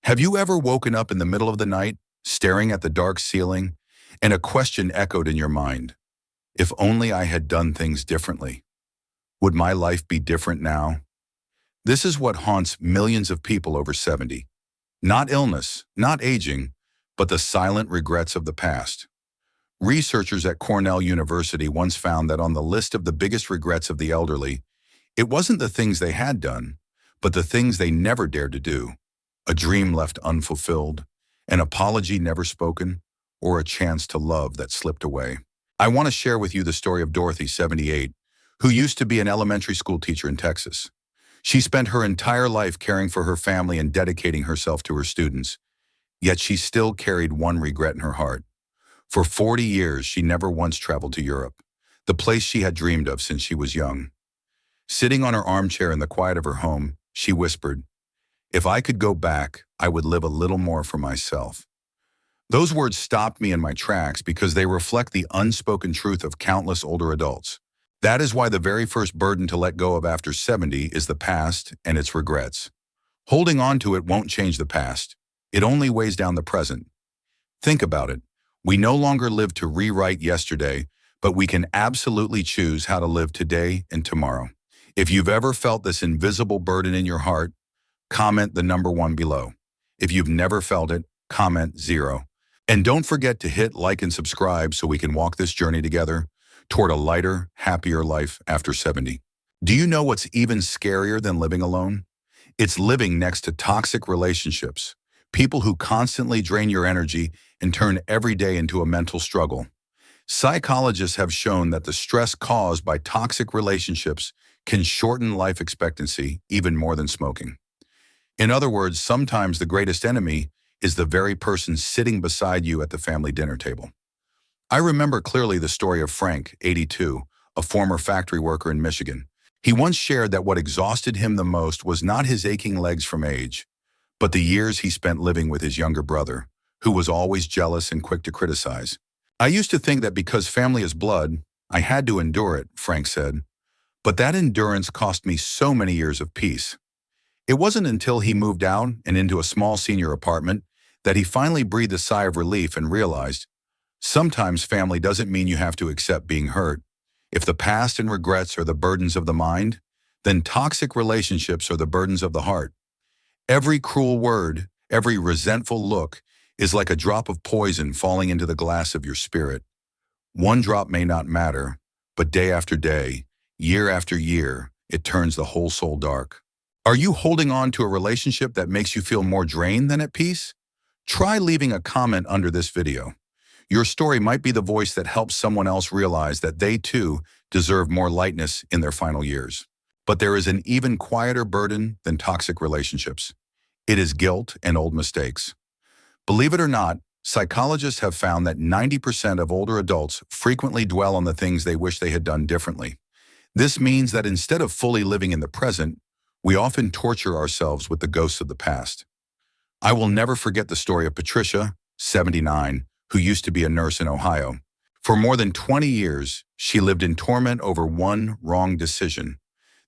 Have you ever woken up in the middle of the night, staring at the dark ceiling, and a question echoed in your mind? If only I had done things differently. Would my life be different now? This is what haunts millions of people over 70. Not illness, not aging, but the silent regrets of the past. Researchers at Cornell University once found that on the list of the biggest regrets of the elderly, it wasn't the things they had done, but the things they never dared to do. A dream left unfulfilled, an apology never spoken, or a chance to love that slipped away. I want to share with you the story of Dorothy, 78, who used to be an elementary school teacher in Texas. She spent her entire life caring for her family and dedicating herself to her students, yet she still carried one regret in her heart. For 40 years, she never once traveled to Europe, the place she had dreamed of since she was young. Sitting on her armchair in the quiet of her home, she whispered, "If I could go back, I would live a little more for myself." Those words stopped me in my tracks because they reflect the unspoken truth of countless older adults. That is why the very first burden to let go of after 70 is the past and its regrets. Holding on to it won't change the past. It only weighs down the present. Think about it. We no longer live to rewrite yesterday, but we can absolutely choose how to live today and tomorrow. If you've ever felt this invisible burden in your heart, comment the number 1 below. If you've never felt it, comment 0. And don't forget to hit like and subscribe so we can walk this journey together toward a lighter, happier life after 70. Do you know what's even scarier than living alone? It's living next to toxic relationships, people who constantly drain your energy and turn every day into a mental struggle. Psychologists have shown that the stress caused by toxic relationships can shorten life expectancy even more than smoking. In other words, sometimes the greatest enemy is the very person sitting beside you at the family dinner table. I remember clearly the story of Frank, 82, a former factory worker in Michigan. He once shared that what exhausted him the most was not his aching legs from age, but the years he spent living with his younger brother, who was always jealous and quick to criticize. "I used to think that because family is blood, I had to endure it," Frank said. "But that endurance cost me so many years of peace." It wasn't until he moved out and into a small senior apartment that he finally breathed a sigh of relief and realized, sometimes family doesn't mean you have to accept being hurt. If the past and regrets are the burdens of the mind, then toxic relationships are the burdens of the heart. Every cruel word, every resentful look is like a drop of poison falling into the glass of your spirit. One drop may not matter, but day after day, year after year, it turns the whole soul dark. Are you holding on to a relationship that makes you feel more drained than at peace? Try leaving a comment under this video. Your story might be the voice that helps someone else realize that they too deserve more lightness in their final years. But there is an even quieter burden than toxic relationships. It is guilt and old mistakes. Believe it or not, psychologists have found that 90% of older adults frequently dwell on the things they wish they had done differently. This means that instead of fully living in the present, we often torture ourselves with the ghosts of the past. I will never forget the story of Patricia, 79, who used to be a nurse in Ohio. For more than 20 years, she lived in torment over one wrong decision.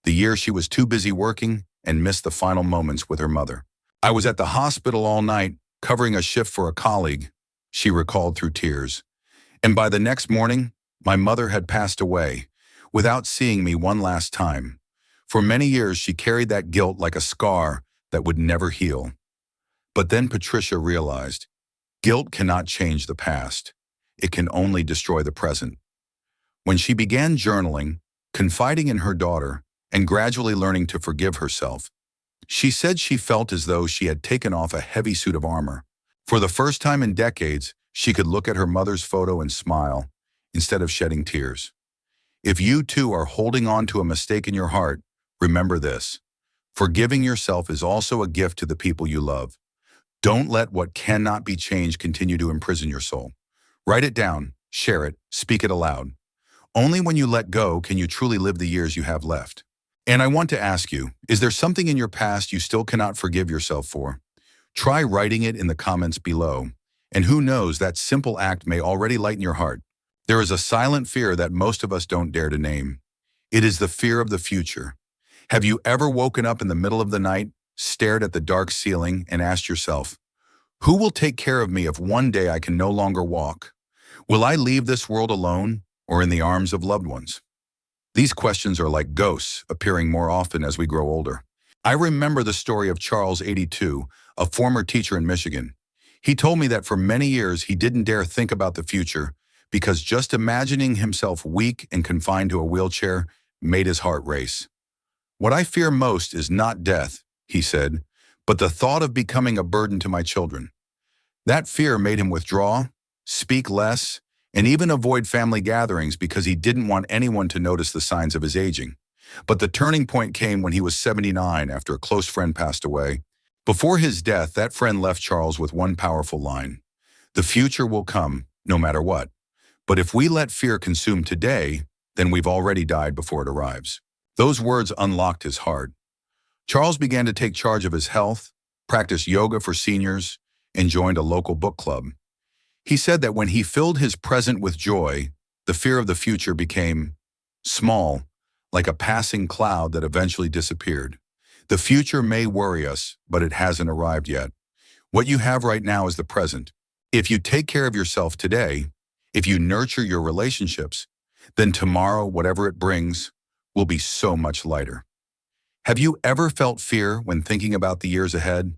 The year she was too busy working and missed the final moments with her mother. "I was at the hospital all night, covering a shift for a colleague," she recalled through tears. "And by the next morning, my mother had passed away, without seeing me one last time." For many years, she carried that guilt like a scar that would never heal. But then Patricia realized, guilt cannot change the past. It can only destroy the present. When she began journaling, confiding in her daughter, and gradually learning to forgive herself, she said she felt as though she had taken off a heavy suit of armor. For the first time in decades, she could look at her mother's photo and smile, instead of shedding tears. If you too are holding on to a mistake in your heart, remember this. Forgiving yourself is also a gift to the people you love. Don't let what cannot be changed continue to imprison your soul. Write it down, share it, speak it aloud. Only when you let go can you truly live the years you have left. And I want to ask you, is there something in your past you still cannot forgive yourself for? Try writing it in the comments below. And who knows, that simple act may already lighten your heart. There is a silent fear that most of us don't dare to name. It is the fear of the future. Have you ever woken up in the middle of the night stared at the dark ceiling, and asked yourself, who will take care of me if one day I can no longer walk? Will I leave this world alone or in the arms of loved ones? These questions are like ghosts, appearing more often as we grow older. I remember the story of Charles, 82, a former teacher in Michigan. He told me that for many years he didn't dare think about the future because just imagining himself weak and confined to a wheelchair made his heart race. What I fear most is not death, he said, but the thought of becoming a burden to my children. That fear made him withdraw, speak less, and even avoid family gatherings because he didn't want anyone to notice the signs of his aging. But the turning point came when he was 79 after a close friend passed away. Before his death, that friend left Charles with one powerful line: the future will come, no matter what. But if we let fear consume today, then we've already died before it arrives. Those words unlocked his heart. Charles began to take charge of his health, practiced yoga for seniors, and joined a local book club. He said that when he filled his present with joy, the fear of the future became small, like a passing cloud that eventually disappeared. The future may worry us, but it hasn't arrived yet. What you have right now is the present. If you take care of yourself today, if you nurture your relationships, then tomorrow, whatever it brings, will be so much lighter. Have you ever felt fear when thinking about the years ahead?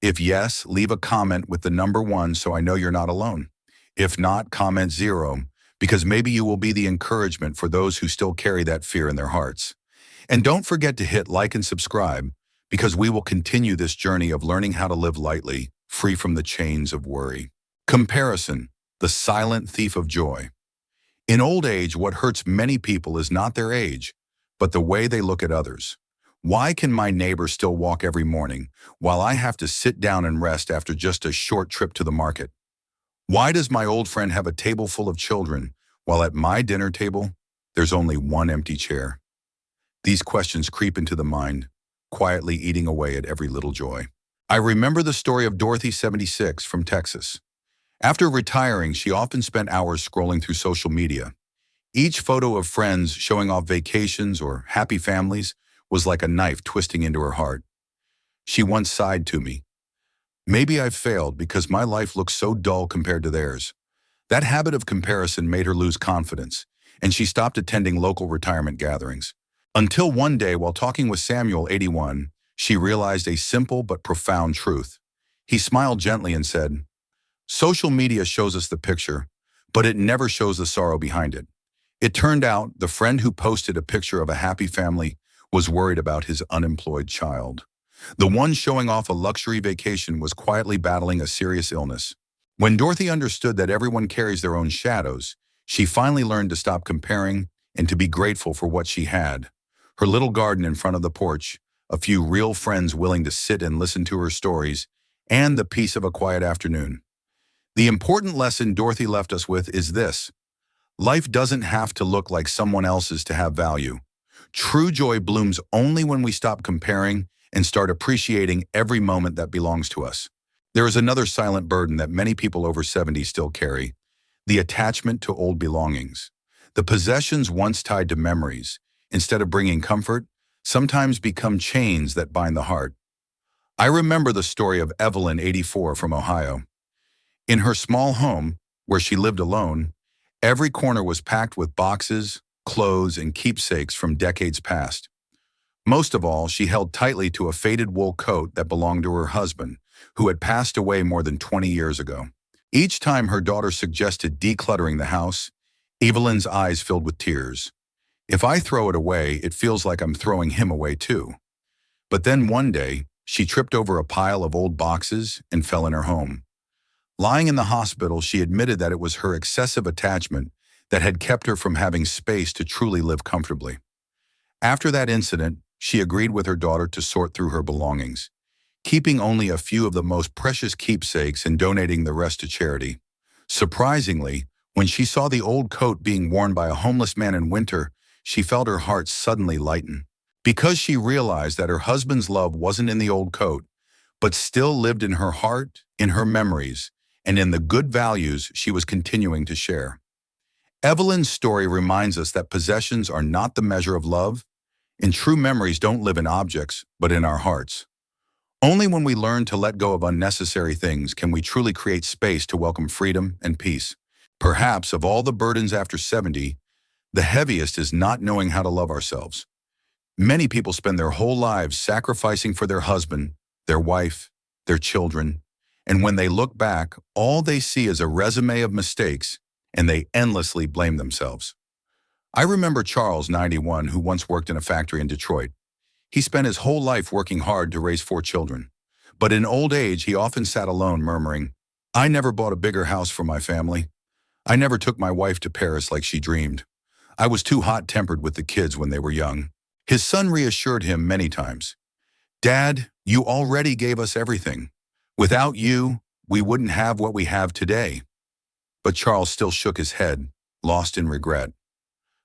If yes, leave a comment with the number 1 so I know you're not alone. If not, comment 0, because maybe you will be the encouragement for those who still carry that fear in their hearts. And don't forget to hit like and subscribe, because we will continue this journey of learning how to live lightly, free from the chains of worry. Comparison, the silent thief of joy. In old age, what hurts many people is not their age, but the way they look at others. Why can my neighbor still walk every morning, while I have to sit down and rest after just a short trip to the market? Why does my old friend have a table full of children, while at my dinner table, there's only one empty chair? These questions creep into the mind, quietly eating away at every little joy. I remember the story of Dorothy, 76, from Texas. After retiring, she often spent hours scrolling through social media. Each photo of friends showing off vacations or happy families was like a knife twisting into her heart. She once sighed to me, "Maybe I've failed because my life looks so dull compared to theirs." That habit of comparison made her lose confidence, and she stopped attending local retirement gatherings. Until one day, while talking with Samuel, 81, she realized a simple but profound truth. He smiled gently and said, "Social media shows us the picture, but it never shows the sorrow behind it." It turned out the friend who posted a picture of a happy family was worried about his unemployed child. The one showing off a luxury vacation was quietly battling a serious illness. When Dorothy understood that everyone carries their own shadows, she finally learned to stop comparing and to be grateful for what she had: her little garden in front of the porch, a few real friends willing to sit and listen to her stories, and the peace of a quiet afternoon. The important lesson Dorothy left us with is this: life doesn't have to look like someone else's to have value. True joy blooms only when we stop comparing and start appreciating every moment that belongs to us. There is another silent burden that many people over 70 still carry: the attachment to old belongings. The possessions once tied to memories, instead of bringing comfort, sometimes become chains that bind the heart. I remember the story of Evelyn, 84, from Ohio. In her small home, where she lived alone, every corner was packed with boxes, clothes, and keepsakes from decades past. Most of all, she held tightly to a faded wool coat that belonged to her husband, who had passed away more than 20 years ago. Each time her daughter suggested decluttering the house, Evelyn's eyes filled with tears. "If I throw it away, it feels like I'm throwing him away too." But then one day, she tripped over a pile of old boxes and fell in her home. Lying in the hospital, she admitted that it was her excessive attachment that had kept her from having space to truly live comfortably. After that incident, she agreed with her daughter to sort through her belongings, keeping only a few of the most precious keepsakes and donating the rest to charity. Surprisingly, when she saw the old coat being worn by a homeless man in winter, she felt her heart suddenly lighten. Because she realized that her husband's love wasn't in the old coat, but still lived in her heart, in her memories, and in the good values she was continuing to share. Evelyn's story reminds us that possessions are not the measure of love, and true memories don't live in objects, but in our hearts. Only when we learn to let go of unnecessary things can we truly create space to welcome freedom and peace. Perhaps of all the burdens after 70, the heaviest is not knowing how to love ourselves. Many people spend their whole lives sacrificing for their husband, their wife, their children, and when they look back, all they see is a resume of mistakes, and they endlessly blame themselves. I remember Charles, 91, who once worked in a factory in Detroit. He spent his whole life working hard to raise 4 children. But in old age, he often sat alone murmuring, "I never bought a bigger house for my family. I never took my wife to Paris like she dreamed. I was too hot-tempered with the kids when they were young." His son reassured him many times, "Dad, you already gave us everything. Without you, we wouldn't have what we have today." But Charles still shook his head, lost in regret.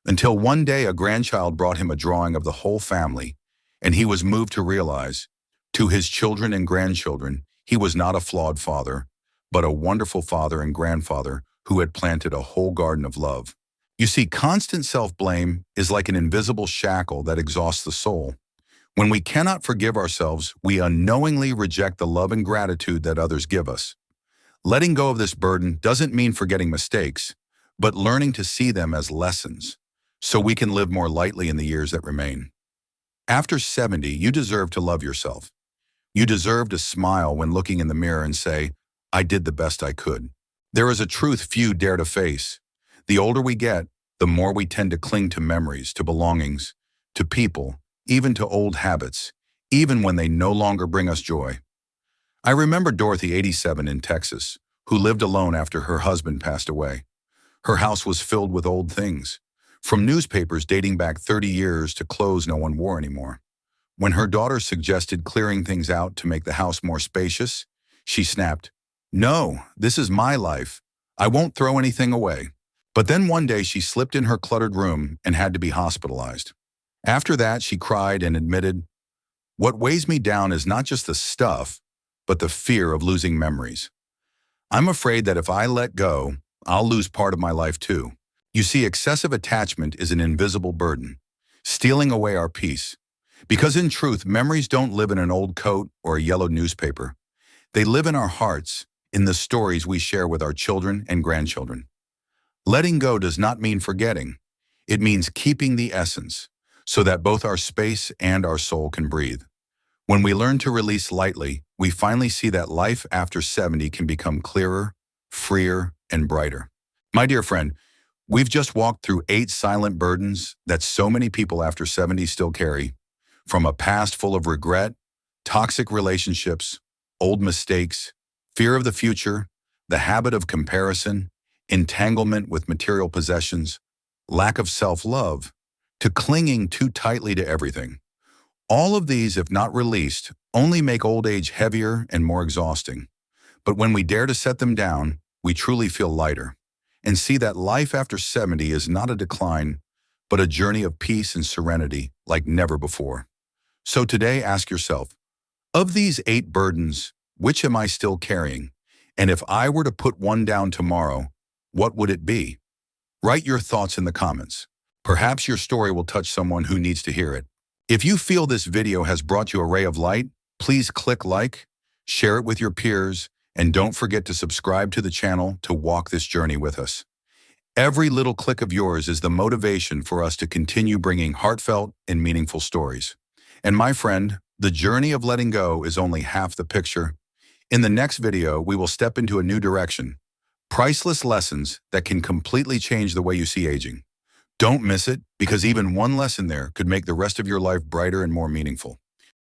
Until one day a grandchild brought him a drawing of the whole family, and he was moved to realize, to his children and grandchildren, he was not a flawed father, but a wonderful father and grandfather who had planted a whole garden of love. You see, constant self-blame is like an invisible shackle that exhausts the soul. When we cannot forgive ourselves, we unknowingly reject the love and gratitude that others give us. Letting go of this burden doesn't mean forgetting mistakes, but learning to see them as lessons, so we can live more lightly in the years that remain. After 70, you deserve to love yourself. You deserve to smile when looking in the mirror and say, "I did the best I could." There is a truth few dare to face. The older we get, the more we tend to cling to memories, to belongings, to people, even to old habits, even when they no longer bring us joy. I remember Dorothy, 87, in Texas, who lived alone after her husband passed away. Her house was filled with old things, from newspapers dating back 30 years to clothes no one wore anymore. When her daughter suggested clearing things out to make the house more spacious, she snapped, "No, this is my life. I won't throw anything away." But then one day she slipped in her cluttered room and had to be hospitalized. After that, she cried and admitted, "What weighs me down is not just the stuff, but the fear of losing memories. I'm afraid that if I let go, I'll lose part of my life too." You see, excessive attachment is an invisible burden, stealing away our peace. Because in truth, memories don't live in an old coat or a yellow newspaper. They live in our hearts, in the stories we share with our children and grandchildren. Letting go does not mean forgetting. It means keeping the essence, so that both our space and our soul can breathe. When we learn to release lightly, we finally see that life after 70 can become clearer, freer, and brighter. My dear friend, we've just walked through 8 silent burdens that so many people after 70 still carry. From a past full of regret, toxic relationships, old mistakes, fear of the future, the habit of comparison, entanglement with material possessions, lack of self-love, to clinging too tightly to everything. All of these, if not released, only make old age heavier and more exhausting. But when we dare to set them down, we truly feel lighter and see that life after 70 is not a decline, but a journey of peace and serenity like never before. So today, ask yourself, of these 8 burdens, which am I still carrying? And if I were to put one down tomorrow, what would it be? Write your thoughts in the comments. Perhaps your story will touch someone who needs to hear it. If you feel this video has brought you a ray of light, please click like, share it with your peers, and don't forget to subscribe to the channel to walk this journey with us. Every little click of yours is the motivation for us to continue bringing heartfelt and meaningful stories. And my friend, the journey of letting go is only half the picture. In the next video, we will step into a new direction. Priceless lessons that can completely change the way you see aging. Don't miss it, because even one lesson there could make the rest of your life brighter and more meaningful.